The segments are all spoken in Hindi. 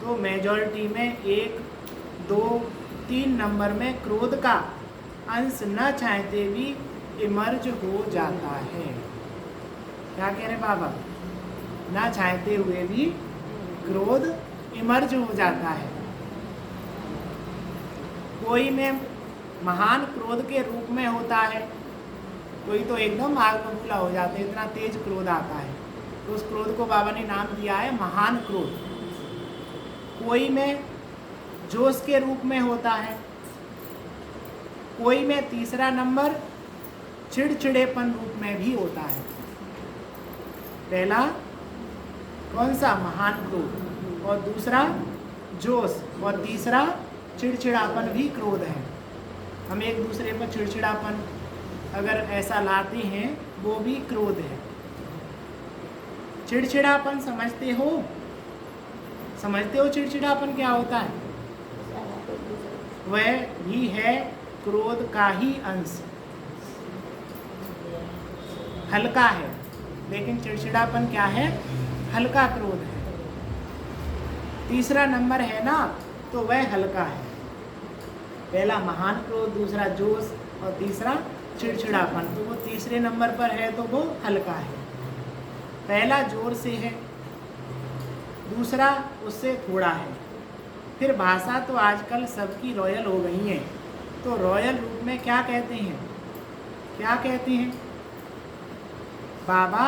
तो मेजॉरिटी में 1, 2, 3 नंबर में क्रोध का अंश न चाहते भी इमर्ज हो जाता है। क्या कह रहे बाबा? ना चाहते हुए भी क्रोध इमर्ज हो जाता है। कोई में महान क्रोध के रूप में होता है, कोई तो एकदम आग बबूला हो जाते हैं, इतना तेज क्रोध आता है, तो उस क्रोध को बाबा ने नाम दिया है महान क्रोध। कोई में जोश के रूप में होता है, कोई में तीसरा नंबर चिड़चिड़ेपन रूप में भी होता है। पहला कौन सा? महान क्रोध, और दूसरा जोश, और तीसरा चिड़चिड़ापन भी क्रोध है। हम एक दूसरे पर चिड़चिड़ापन अगर ऐसा लाते हैं वो भी क्रोध है। चिड़चिड़ापन समझते हो? समझते हो चिड़चिड़ापन क्या होता है? वह भी है क्रोध का ही अंश, हल्का है, लेकिन चिड़चिड़ापन क्या है? हल्का क्रोध है। तीसरा नंबर है ना, तो वह हल्का है। पहला महान क्रोध, दूसरा जोश, और तीसरा चिड़चिड़ापन, तो वो तीसरे नंबर पर है, तो वो हल्का है। पहला जोर से है, दूसरा उससे थोड़ा है। फिर भाषा तो आजकल सबकी रॉयल हो गई है, तो रॉयल रूप में क्या कहते हैं? क्या कहते हैं बाबा?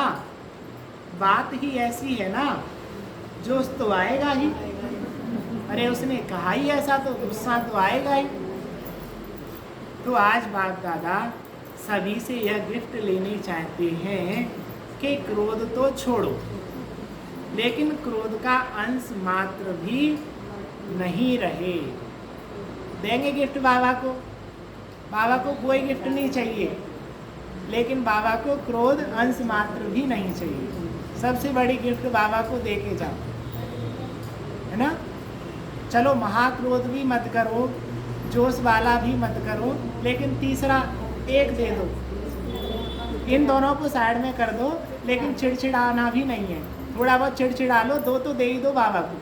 बात ही ऐसी है ना, जोश तो आएगा ही। अरे उसने कहा ही ऐसा, तो गुस्सा तो आएगा ही। तो आज बाप दादा सभी से यह गिफ्ट लेनी चाहते हैं कि क्रोध तो छोड़ो, लेकिन क्रोध का अंश मात्र भी नहीं रहे। देंगे गिफ्ट बाबा को? बाबा को कोई गिफ्ट नहीं चाहिए, लेकिन बाबा को क्रोध अंश मात्र भी नहीं चाहिए। सबसे बड़ी गिफ्ट बाबा को दे के जाओ, है ना? चलो महाक्रोध भी मत करो, जोश वाला भी मत करो, लेकिन तीसरा एक दे दो। इन दोनों को साइड में कर दो, लेकिन चिड़चिड़ाना भी नहीं है। थोड़ा बहुत चिड़चिड़ा लो, 2 तो दे ही दो बाबा को,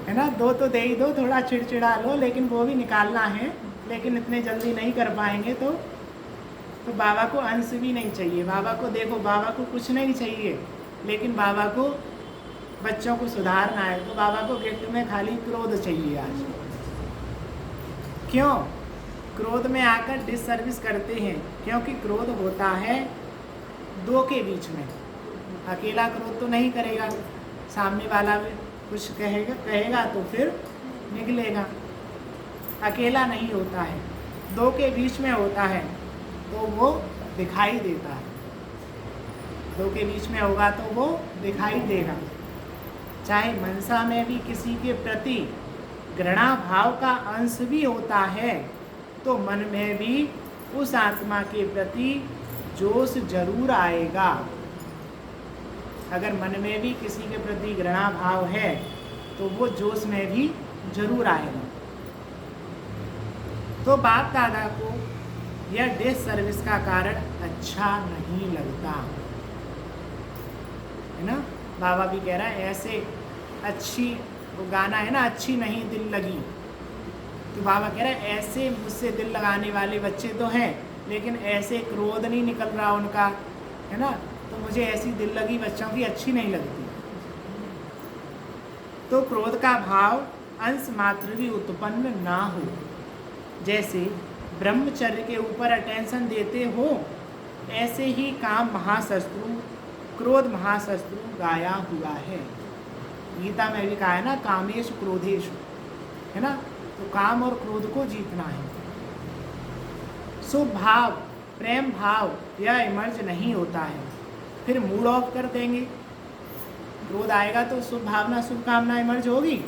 है ना? 2 तो दे ही दो, थोड़ा चिड़चिड़ा लो, लेकिन वो भी निकालना है। लेकिन इतने जल्दी नहीं कर पाएंगे, तो बाबा को अंश भी नहीं चाहिए। बाबा को देखो, बाबा को कुछ नहीं चाहिए, लेकिन बाबा को बच्चों को सुधारना है, तो बाबा को गिफ्ट में खाली क्रोध चाहिए आज। क्यों? क्रोध में आकर डिससर्विस करते हैं, क्योंकि क्रोध होता है 2 के बीच में। अकेला क्रोध तो नहीं करेगा, सामने वाला भी कुछ कहेगा तो फिर निकलेगा। अकेला नहीं होता है, 2 के बीच में होता है, तो वो दिखाई देता है। 2 के बीच में होगा तो वो दिखाई देगा। चाहे मनसा में भी किसी के प्रति घृणा भाव का अंश भी होता है, तो मन में भी उस आत्मा के प्रति जोश जरूर आएगा। अगर मन में भी किसी के प्रति घृणा भाव है, तो वो जोश में भी जरूर आएगा। तो बाप दादा को यह डिससर्विस का कारण अच्छा नहीं लगता, है ना? बाबा भी कह रहा है ऐसे अच्छी, वो गाना है ना, अच्छी नहीं दिल लगी, तो बाबा कह रहा है ऐसे मुझसे दिल लगाने वाले बच्चे तो हैं, लेकिन ऐसे क्रोध नहीं निकल रहा उनका, है ना? तो मुझे ऐसी दिल लगी बच्चों की अच्छी नहीं लगती। तो क्रोध का भाव अंश मात्र भी उत्पन्न ना हो। जैसे ब्रह्मचर्य के ऊपर अटेंशन देते हो, ऐसे ही काम महाशत्रु, क्रोध महाशत्रु गाया हुआ है। गीता में भी कहा है ना, कामेश क्रोधेश, है ना? तो काम और क्रोध को जीतना है। शुभ भाव, प्रेम भाव यह इमर्ज नहीं होता है, फिर मूड ऑफ कर देंगे। क्रोध आएगा तो शुभ भावना, शुभकामना इमर्ज होगी?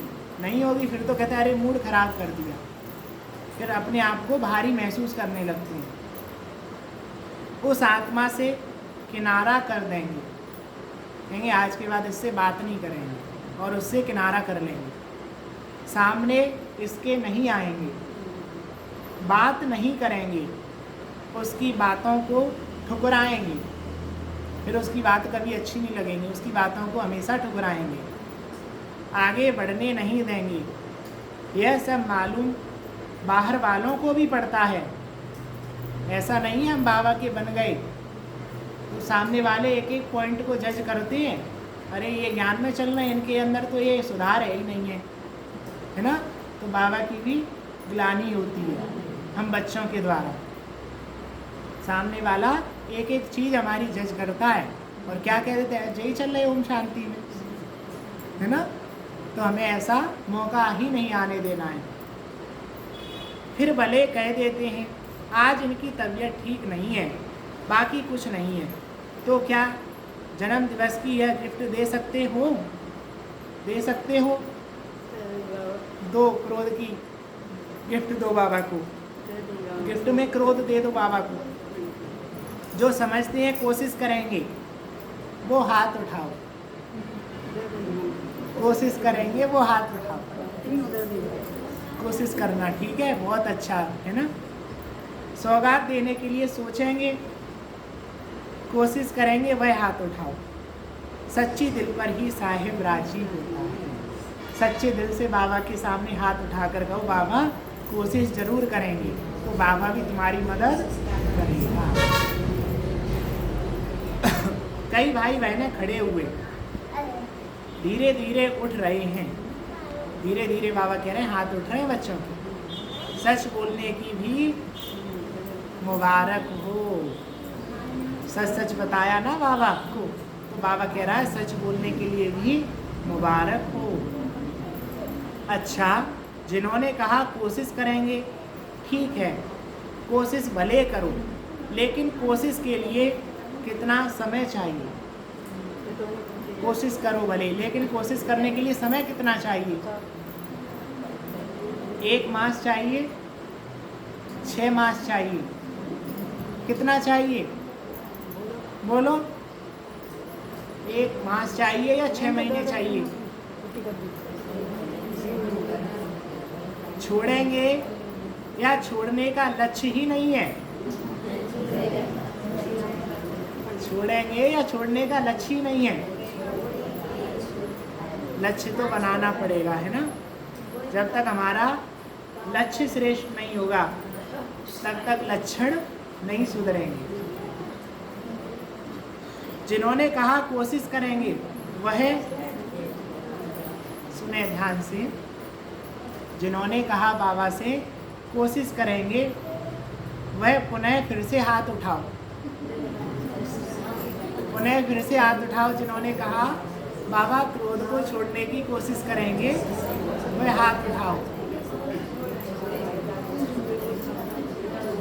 नहीं होगी। फिर तो कहते हैं अरे मूड खराब कर दिया, फिर अपने आप को भारी महसूस करने लगते हैं। उस आत्मा से किनारा कर देंगे, कहेंगे आज के बाद इससे बात नहीं करेंगे, और उससे किनारा कर लेंगे। सामने इसके नहीं आएंगे, बात नहीं करेंगे, उसकी बातों को ठुकराएंगे, फिर उसकी बात कभी अच्छी नहीं लगेंगी, उसकी बातों को हमेशा ठुकराएंगे। आगे बढ़ने नहीं देंगे। यह सब मालूम बाहर वालों को भी पड़ता है। ऐसा नहीं है हम बाबा के बन गए तो सामने वाले एक एक पॉइंट को जज करते हैं, अरे ये ज्ञान में चल रहे हैं, इनके अंदर तो ये सुधार है ही नहीं है ना। तो बाबा की भी ग्लानि होती है हम बच्चों के द्वारा। सामने वाला एक एक चीज़ हमारी जज करता है और क्या कह देते हैं, यही चल रहे ओम शांति में, है ना। तो हमें ऐसा मौका ही नहीं आने देना है। फिर भले कह देते हैं आज इनकी तबीयत ठीक नहीं है, बाकी कुछ नहीं है, तो क्या जन्म दिवस की यह गिफ्ट दे सकते हो? दे सकते हो? दो क्रोध की गिफ्ट दो बाबा को, गिफ्ट में क्रोध दे दो बाबा को। जो समझते हैं कोशिश करेंगे वो हाथ उठाओ, कोशिश करेंगे वो हाथ उठाओ, कोशिश करना, ठीक है, बहुत अच्छा है ना। सौगात देने के लिए सोचेंगे, कोशिश करेंगे, वह हाथ उठाओ। सच्ची दिल पर ही साहिब राजी होता है। सच्चे दिल से बाबा के सामने हाथ उठाकर कहो बाबा कोशिश जरूर करेंगे, तो बाबा भी तुम्हारी मदद करेगा। कई भाई बहनें खड़े हुए धीरे धीरे उठ रहे हैं, धीरे धीरे बाबा कह रहे हैं हाथ उठ रहे हैं बच्चों के। सच बोलने की भी मुबारक हो। सच सच बताया ना बाबा को, तो बाबा कह रहा है सच बोलने के लिए भी मुबारक हो। अच्छा, जिन्होंने कहा कोशिश करेंगे, ठीक है, कोशिश भले करो, लेकिन कोशिश के लिए कितना समय चाहिए? कोशिश करो भले, लेकिन कोशिश करने के लिए समय कितना चाहिए? 1 मास चाहिए, 6 मास चाहिए, कितना चाहिए? बोलो, 1 मास चाहिए या 6 महीने चाहिए? छोड़ेंगे या छोड़ने का लक्ष्य ही नहीं है? छोड़ेंगे या छोड़ने का लक्ष्य ही नहीं है? लक्ष्य तो बनाना पड़ेगा, है ना। जब तक हमारा लक्ष्य श्रेष्ठ नहीं होगा तब तक लक्षण नहीं सुधरेंगे। जिन्होंने कहा कोशिश करेंगे, वह सुने ध्यान से, जिन्होंने कहा बाबा से कोशिश करेंगे वह पुनः फिर से हाथ उठाओ, पुनः फिर से हाथ उठाओ। जिन्होंने कहा बाबा क्रोध को छोड़ने की कोशिश करेंगे वह हाथ उठाओ।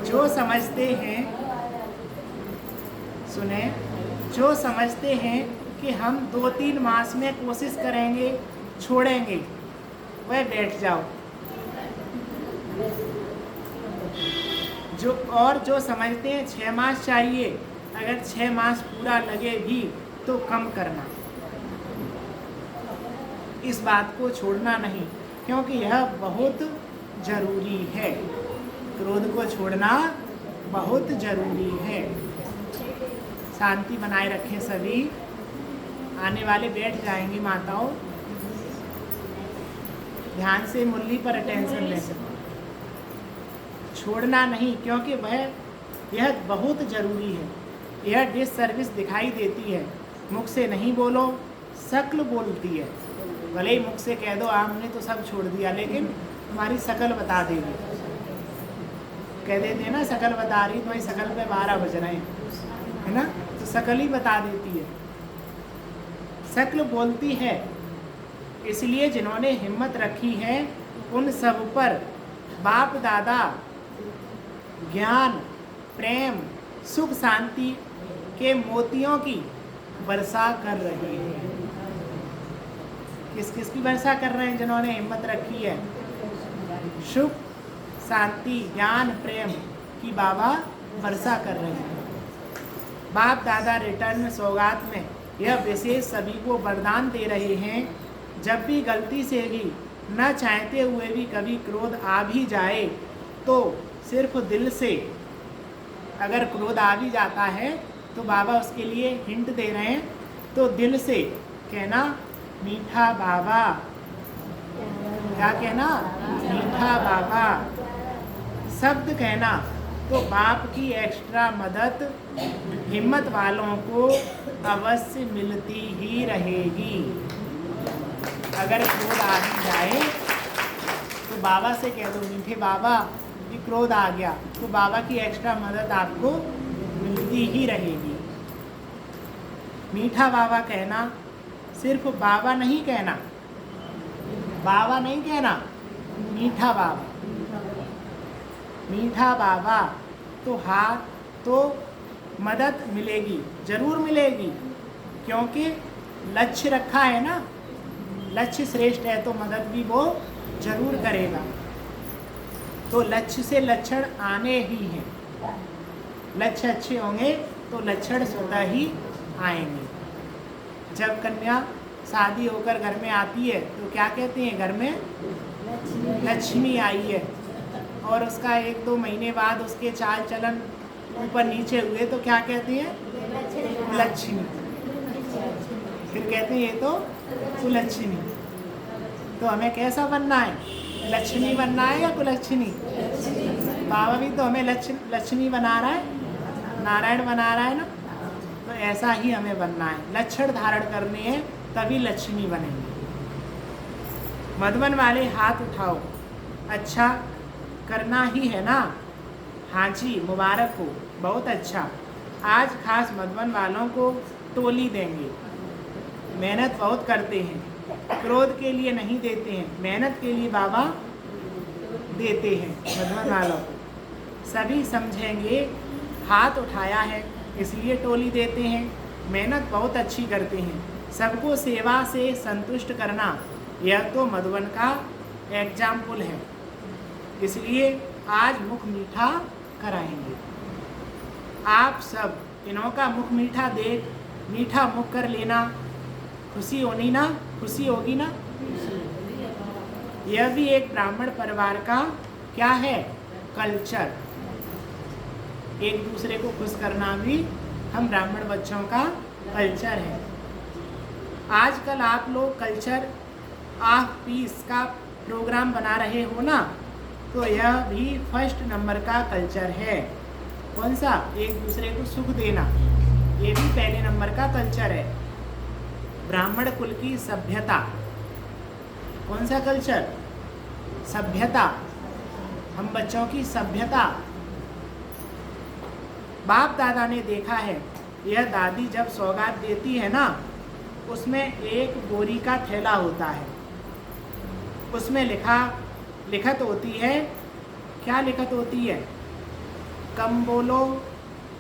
जो समझते हैं, सुने, जो समझते हैं कि हम 2-3 मास में कोशिश करेंगे छोड़ेंगे, वह बैठ जाओ। जो समझते हैं 6 मास चाहिए, अगर 6 मास पूरा लगे भी तो कम करना, इस बात को छोड़ना नहीं, क्योंकि यह बहुत जरूरी है। क्रोध को छोड़ना बहुत जरूरी है। शांति बनाए रखें सभी। आने वाले बैठ जाएंगी माताओं, ध्यान से मुरली पर अटेंशन ले सकें। छोड़ना नहीं, क्योंकि यह बहुत ज़रूरी है। यह डिससर्विस दिखाई देती है। मुख से नहीं बोलो, शक्ल बोलती है। भले ही मुख से कह दो हमने तो सब छोड़ दिया, लेकिन तुम्हारी शक्ल बता देगी। कह देते हैं ना शक्ल बता रही, तो भाई शक्ल पे 12 बज रहे हैं, है ना, तो शक्ल ही बता देती है, शक्ल बोलती है। इसलिए जिन्होंने हिम्मत रखी है उन सब पर बाप दादा ज्ञान, प्रेम, सुख, शांति के मोतियों की वर्षा कर रहे हैं। किस किस की वर्षा कर रहे हैं? जिन्होंने हिम्मत रखी है। सुख, शांति, ज्ञान, प्रेम की बाबा वर्षा कर रहे हैं। बाप दादा रिटर्न सौगात में यह विशेष सभी को वरदान दे रहे हैं। जब भी गलती से भी न चाहते हुए भी कभी क्रोध आ भी जाए तो सिर्फ दिल से, अगर क्रोध आ भी जाता है तो बाबा उसके लिए हिंट दे रहे हैं, तो दिल से कहना मीठा बाबा क्या कहना? मीठा बाबा। शब्द कहना तो बाप की एक्स्ट्रा मदद हिम्मत वालों को अवश्य मिलती ही रहेगी। अगर क्रोध आ भी जाए तो बाबा से कह दो, मीठे बाबा कि क्रोध आ गया, तो बाबा की एक्स्ट्रा मदद आपको मिलती ही रहेगी। मीठा बाबा कहना सिर्फ बाबा नहीं कहना, बाबा नहीं कहना, मीठा बाबा। मीठा बाबा तो हाथ तो मदद मिलेगी, जरूर मिलेगी, क्योंकि लक्ष्य रखा है ना, लक्ष्य श्रेष्ठ है तो मदद भी वो जरूर करेगा। तो लक्ष्य से लक्षण आने ही हैं, लक्ष्य अच्छे होंगे तो लक्षण स्वतः ही आएंगे। जब कन्या शादी होकर घर में आती है तो क्या कहते हैं? घर में लक्ष्मी आई है। और उसका 1-2 महीने बाद उसके चाल चलन ऊपर नीचे हुए तो क्या कहते हैं? लक्ष्मी। फिर कहते हैं ये तो कुलक्षणी। तो हमें कैसा बनना है? लक्ष्मी बनना है या कुलक्षणी? बाबा भी तो हमें लक्ष्मी बना रहा है, नारायण बना रहा है ना। तो ऐसा ही हमें बनना है, लक्षण धारण करने हैं तभी लक्ष्मी बनेंगे। मधुबन वाले हाथ उठाओ, अच्छा करना ही है ना? हाँ जी, मुबारक हो, बहुत अच्छा। आज खास मधुबन वालों को टोली देंगे। मेहनत बहुत करते हैं, क्रोध के लिए नहीं देते हैं, मेहनत के लिए बाबा देते हैं मधुबन वालों को। सभी समझेंगे हाथ उठाया है इसलिए टोली देते हैं, मेहनत बहुत अच्छी करते हैं, सबको सेवा से संतुष्ट करना, यह तो मधुबन का एग्जाम्पल है। इसलिए आज मुख मीठा कराएंगे। आप सब इन्हों का मुख मीठा देख मीठा मुख कर लेना, खुशी होनी ना, खुशी होगी ना। यह भी एक ब्राह्मण परिवार का क्या है? कल्चर। एक दूसरे को खुश करना भी हम ब्राह्मण बच्चों का कल्चर है। आजकल आप लोग कल्चर ऑफ पीस का प्रोग्राम बना रहे हो ना, तो यह भी फर्स्ट नंबर का कल्चर है। कौन सा? एक दूसरे को सुख देना, ये भी पहले नंबर का कल्चर है। ब्राह्मण कुल की सभ्यता, कौन सा कल्चर? सभ्यता, हम बच्चों की सभ्यता। बाप दादा ने देखा है, यह दादी जब सौगात देती है ना, उसमें एक बोरी का थैला होता है, उसमें लिखत होती है। क्या लिखत होती है? कम बोलो,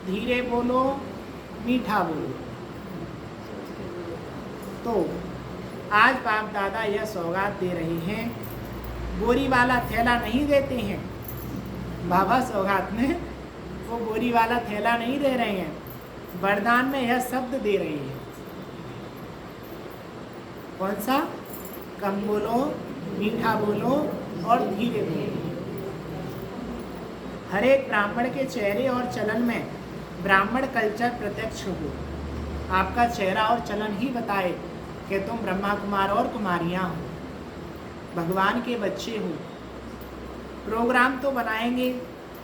धीरे बोलो, मीठा बोलो। तो आज बाप दादा यह सौगात दे रहे हैं, बोरी वाला थैला नहीं देते हैं। बाबा सौगात में वो बोरी वाला थैला नहीं दे रहे हैं, वरदान में यह शब्द दे रहे हैं। कौन सा? कम बोलो, मीठा बोलो और धीरे बोलो। हर एक ब्राह्मण के चेहरे और चलन में ब्राह्मण कल्चर प्रत्यक्ष हो। आपका चेहरा और चलन ही बताए कि तुम ब्रह्मा कुमार और कुमारियाँ हो, भगवान के बच्चे हो। प्रोग्राम तो बनाएंगे,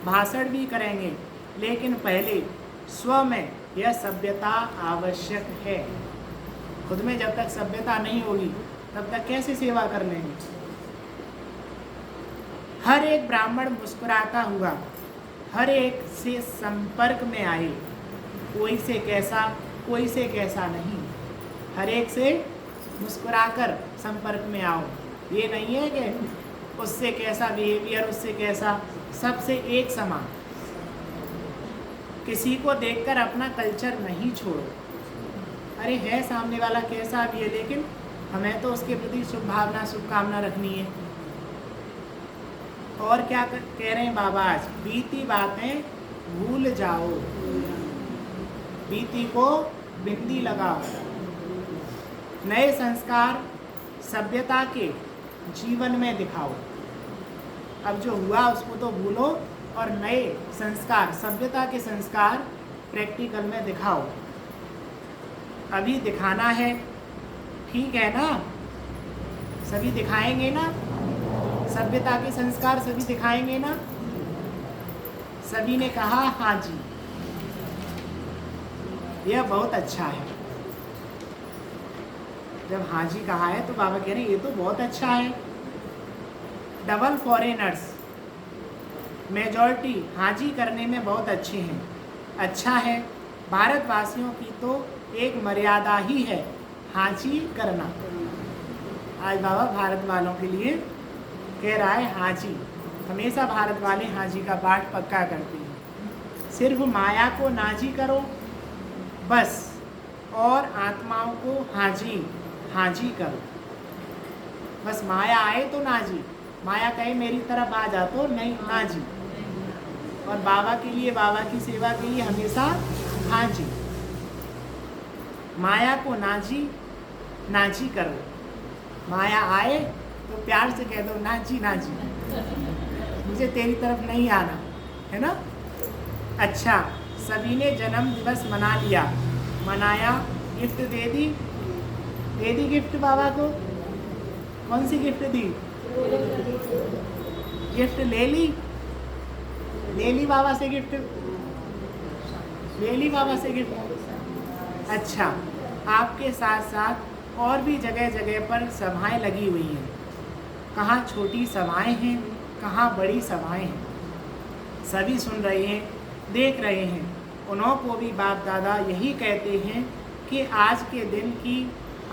भाषण भी करेंगे, लेकिन पहले स्व में यह सभ्यता आवश्यक है। खुद में जब तक सभ्यता नहीं होगी तब तक कैसे सेवा कर लेंगे? हर एक ब्राह्मण मुस्कुराता हुआ हर एक से संपर्क में आए, कोई से कैसा कोई से कैसा नहीं, हर एक से मुस्कुराकर संपर्क में आओ। ये नहीं है कि उससे कैसा बिहेवियर, उससे कैसा, सबसे एक समान। किसी को देखकर अपना कल्चर नहीं छोड़ो। अरे है सामने वाला कैसा भी है, लेकिन हमें तो उसके प्रति शुभ भावना शुभकामना रखनी है। और क्या कह रहे हैं बाबा आज? बीती बातें भूल जाओ, बीती को बिंदी लगाओ। नए संस्कार सभ्यता के जीवन में दिखाओ। अब जो हुआ उसको तो भूलो और नए संस्कार, सभ्यता के संस्कार प्रैक्टिकल में दिखाओ। अभी दिखाना है, ठीक है ना? सभी दिखाएंगे ना? सभ्यता के संस्कार सभी दिखाएंगे ना। सभी ने कहा हाँ जी, यह बहुत अच्छा है। जब हाँ जी कहा है तो बाबा कह रहे हैं ये तो बहुत अच्छा है। डबल फॉरेनर्स, मेजॉरिटी हाँ जी करने में बहुत अच्छे हैं। अच्छा है, भारतवासियों की तो एक मर्यादा ही है हाँ जी करना। आज बाबा भारत वालों के लिए कह रहा है हाँ जी। हमेशा भारत वाले हाँ जी का पाठ पक्का करते हैं। सिर्फ माया को ना जी करो बस, और आत्माओं को हाँ जी करो। बस माया आए तो ना जी, माया कहे मेरी तरफ आ जा तो नहीं, ना जी। और बाबा के लिए, बाबा की सेवा के लिए हमेशा हाँ जी। माया को ना जी करो। माया आए तो प्यार से कह दो ना जी, मुझे तेरी तरफ नहीं आना, है ना। अच्छा, सभी ने जन्म दिवस मना लिया, मनाया, गिफ्ट दे दी गिफ्ट बाबा को। कौन सी गिफ्ट दी? गिफ्ट ले ली बाबा से गिफ्ट, ले ली बाबा से गिफ्ट। अच्छा, आपके साथ साथ और भी जगह जगह पर सभाएं लगी हुई हैं। कहाँ छोटी सभाएं हैं, कहाँ बड़ी सभाएं हैं। सभी सुन रहे हैं, देख रहे हैं। उन्हों को भी बाप दादा यही कहते हैं कि आज के दिन की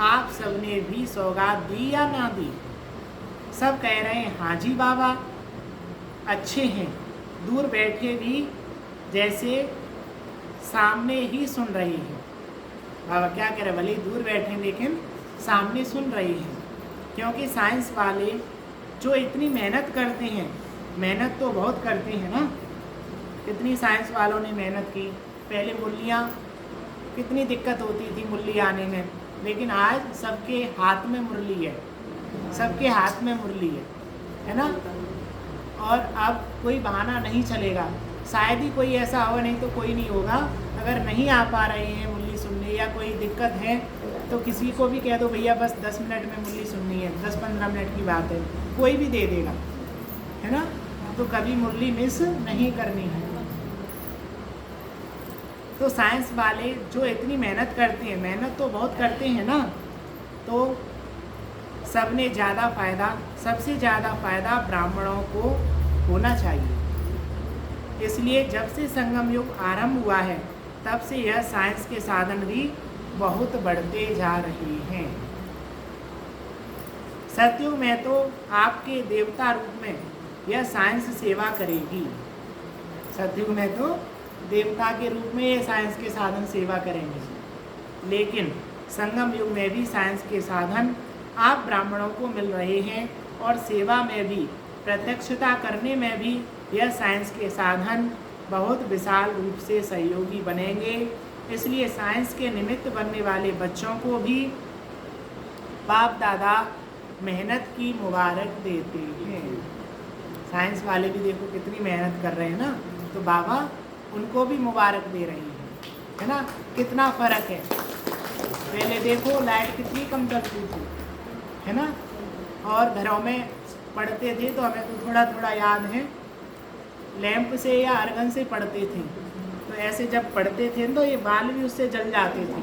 आप सबने भी सौगात दी या ना दी। सब कह रहे हैं हाँ जी बाबा, अच्छे हैं। दूर बैठे भी जैसे सामने ही सुन रहे हैं। बाबा क्या कह रहे हैं, भले ही दूर बैठे हैं लेकिन सामने सुन रहे हैं। क्योंकि साइंस वाले जो इतनी मेहनत करते हैं, मेहनत तो बहुत करते हैं ना। कितनी साइंस वालों ने मेहनत की। पहले मुरलियाँ, कितनी दिक्कत होती थी मुरली आने में, लेकिन आज सबके हाथ में मुरली है, सबके हाथ में मुरली है ना। और अब कोई बहाना नहीं चलेगा। शायद ही कोई ऐसा हो, नहीं तो कोई नहीं होगा। अगर नहीं आ पा रहे हैं मुरली सुनने या कोई दिक्कत है तो किसी को भी कह दो भैया बस 10 मिनट में मुरली सुननी है, 10-15 मिनट की बात है, कोई भी दे देगा, है ना। तो कभी मुरली मिस नहीं करनी है। तो साइंस वाले जो इतनी मेहनत करते हैं, मेहनत तो बहुत करते हैं ना, तो सबने ज़्यादा फ़ायदा, सबसे ज़्यादा फ़ायदा ब्राह्मणों को होना चाहिए। इसलिए जब से संगम युग आरंभ हुआ है तब से यह साइंस के साधन भी बहुत बढ़ते जा रहे हैं। सतयुग में तो आपके देवता रूप में यह साइंस सेवा करेगी। सतयुग में तो देवता के रूप में ये साइंस के साधन सेवा करेंगे। लेकिन संगम युग में भी साइंस के साधन आप ब्राह्मणों को मिल रहे हैं, और सेवा में भी, प्रत्यक्षता करने में भी यह साइंस के साधन बहुत विशाल रूप से सहयोगी बनेंगे। इसलिए साइंस के निमित्त बनने वाले बच्चों को भी बाप दादा मेहनत की मुबारक देते हैं। साइंस वाले भी देखो कितनी मेहनत कर रहे हैं ना, तो बाबा उनको भी मुबारक दे रही है ना। कितना फ़र्क है। पहले देखो लाइट कितनी कम चलती थी, है ना, और घरों में पढ़ते थे तो हमें तो थोड़ा थोड़ा याद है, लैंप से या अर्गन से पढ़ते थे। तो ऐसे जब पढ़ते थे तो ये बाल भी उससे जल जाते थे।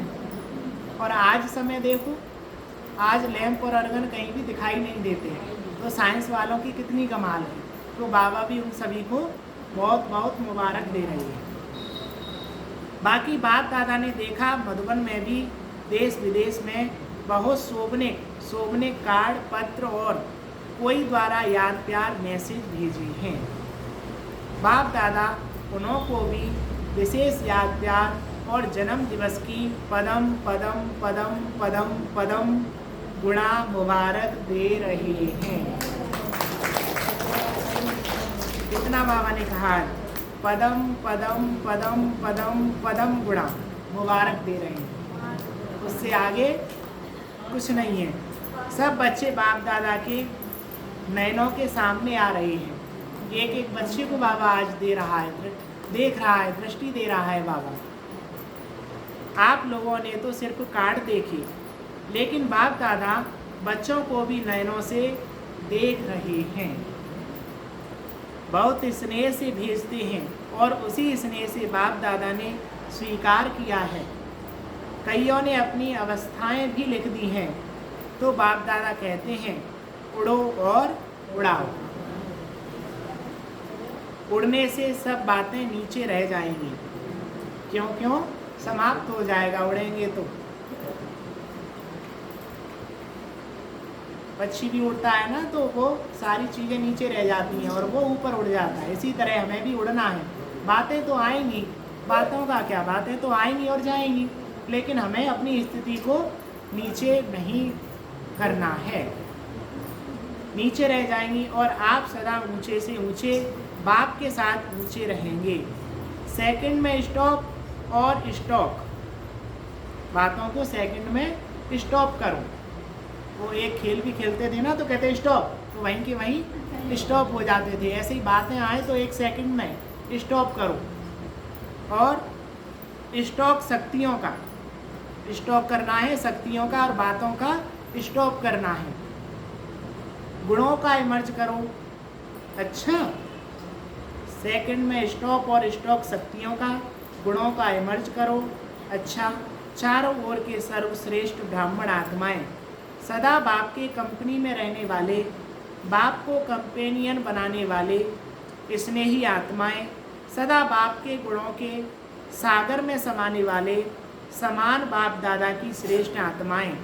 और आज समय देखो, आज लैंप और अर्गन कहीं भी दिखाई नहीं देते हैं। तो साइंस वालों की कितनी कमाल है। तो बाबा भी उन सभी को बहुत बहुत मुबारक दे रही है। बाकी बाप दादा ने देखा मधुबन में भी देश विदेश में बहुत शोभने कार्ड, पत्र और कोई द्वारा याद प्यार मैसेज भेजे हैं। बाप दादा उन्हों को भी विशेष याद प्यार और जन्म दिवस की पदम पदम पदम पदम पदम गुणा मुबारक दे रहे हैं। कितना बाबा ने कहा है, पदम पदम पदम पदम पदम गुणा मुबारक दे रहे हैं। उससे आगे कुछ नहीं है। सब बच्चे बाप दादा के नयनों के सामने आ रहे हैं। एक एक बच्चे को बाबा आज दे रहा है, देख रहा है, दृष्टि दे रहा है बाबा। आप लोगों ने तो सिर्फ कार्ड देखे, लेकिन बाप दादा बच्चों को भी नयनों से देख रहे हैं। बहुत स्नेह से भेजते हैं और उसी स्नेह से बाप दादा ने स्वीकार किया है। कईयों ने अपनी अवस्थाएं भी लिख दी हैं, तो बाप दादा कहते हैं उड़ो और उड़ाओ। उड़ने से सब बातें नीचे रह जाएंगी। क्यों समाप्त हो जाएगा उड़ेंगे तो। पक्षी भी उड़ता है ना, तो वो सारी चीज़ें नीचे रह जाती हैं और वो ऊपर उड़ जाता है। इसी तरह हमें भी उड़ना है। बातें तो आएंगी, बातों का क्या, बातें तो आएंगी और जाएंगी, लेकिन हमें अपनी स्थिति को नीचे नहीं करना है। नीचे रह जाएंगी और आप सदा ऊंचे से ऊंचे बाप के साथ ऊंचे रहेंगे। सेकंड में स्टॉप और स्टॉक, बातों को सेकंड में स्टॉप करो। वो एक खेल भी खेलते थे ना, तो कहते स्टॉप, तो वहीं के वहीं स्टॉप हो जाते थे। ऐसे ही बातें आए तो एक सेकंड में स्टॉप करो। और स्टॉक शक्तियों का स्टॉप करना है, शक्तियों का और बातों का स्टॉप करना है। गुणों का इमर्ज करो। अच्छा, सेकंड में स्टॉप और स्टॉक शक्तियों का, गुणों का इमर्ज करो। अच्छा, चारों ओर के सर्वश्रेष्ठ ब्राह्मण आत्माएं, सदा बाप के कंपनी में रहने वाले, बाप को कंपेनियन बनाने वाले स्नेही आत्माएं, सदा बाप के गुणों के सागर में समाने वाले समान बाप दादा की श्रेष्ठ आत्माएं,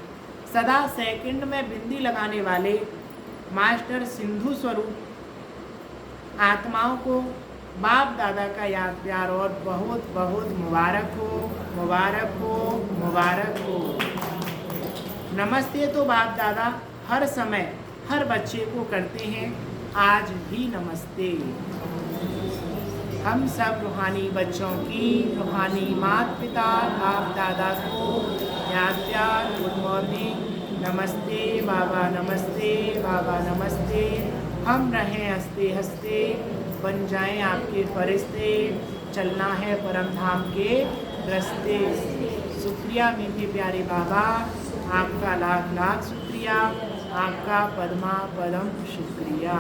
सदा सेकंड में बिंदी लगाने वाले मास्टर सिंधु स्वरूप आत्माओं को बाप दादा का याद प्यार और बहुत बहुत मुबारक हो, मुबारक हो, मुबारक हो। नमस्ते तो बाप दादा हर समय हर बच्चे को करते हैं, आज भी नमस्ते। हम सब रूहानी बच्चों की रूहानी माता पिता बाप दादा को याद प्यार, गुड मॉर्निंग, नमस्ते बाबा, नमस्ते बाबा, नमस्ते। हम रहें हंसते हंसते, बन जाएं आपके फरिश्ते, चलना है परम धाम के रास्ते। शुक्रिया मीठे प्यारे बाबा, आपका लाख लाख शुक्रिया, आपका पद्मा पदम शुक्रिया।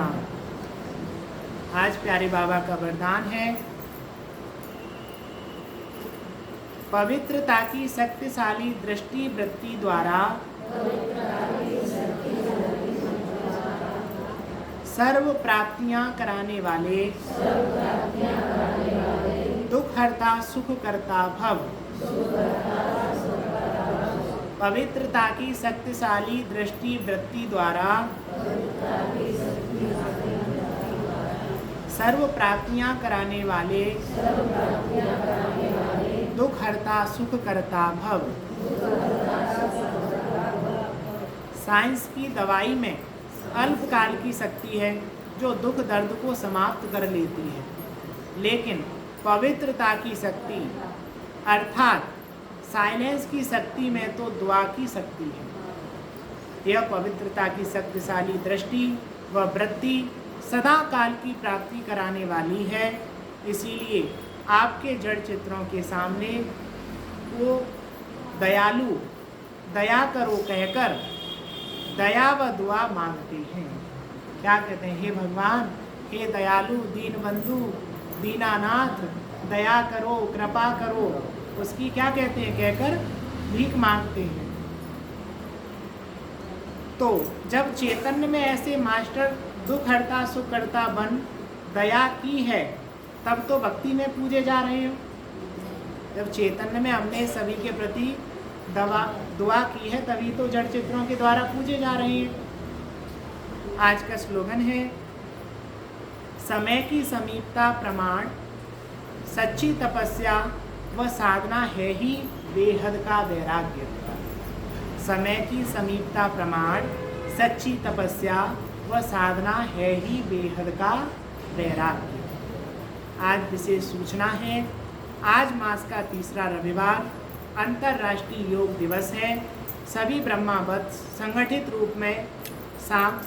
आज प्यारे बाबा का वरदान है, पवित्रता की शक्तिशाली दृष्टि वृत्ति द्वारा सर्व प्राप्तियां कराने वाले दुख हरता सुख करता भव। पवित्रता की शक्तिशाली दृष्टि वृत्ति द्वारा सर्व प्राप्तियां कराने वाले दुख हरता सुख करता भव। साइंस की दवाई में अल्पकाल की शक्ति है जो दुख दर्द को समाप्त कर लेती है, लेकिन पवित्रता की शक्ति अर्थात साइलेंस की शक्ति में तो दुआ की शक्ति है। यह पवित्रता की शक्तिशाली दृष्टि व वृत्ति सदा काल की प्राप्ति कराने वाली है। इसीलिए आपके जड़ चित्रों के सामने वो दयालु दया करो कहकर दया व दुआ मांगते हैं। क्या कहते हैं? हे भगवान, हे दयालु दीन बंधु दीनानाथ, दया करो, कृपा करो, उसकी क्या कहते हैं कहकर भीख मांगते हैं। तो जब चैतन्य में ऐसे मास्टर दुख हरता सुख करता बन दया की है, तब तो भक्ति में पूजे जा रहे हो। जब चैतन्य में हमने सभी के प्रति दुआ की है, तभी तो जड़ चित्रों के द्वारा पूजे जा रहे हैं। आज का स्लोगन है, समय की समीपता प्रमाण सच्ची तपस्या व साधना है ही बेहद का वैराग्य। समय की समीपता प्रमाण सच्ची तपस्या व साधना है ही बेहद का वैराग्य। आज विशेष सूचना है, आज मास का तीसरा रविवार अंतर्राष्ट्रीय योग दिवस है। सभी ब्रह्मावत्स संगठित रूप में शाम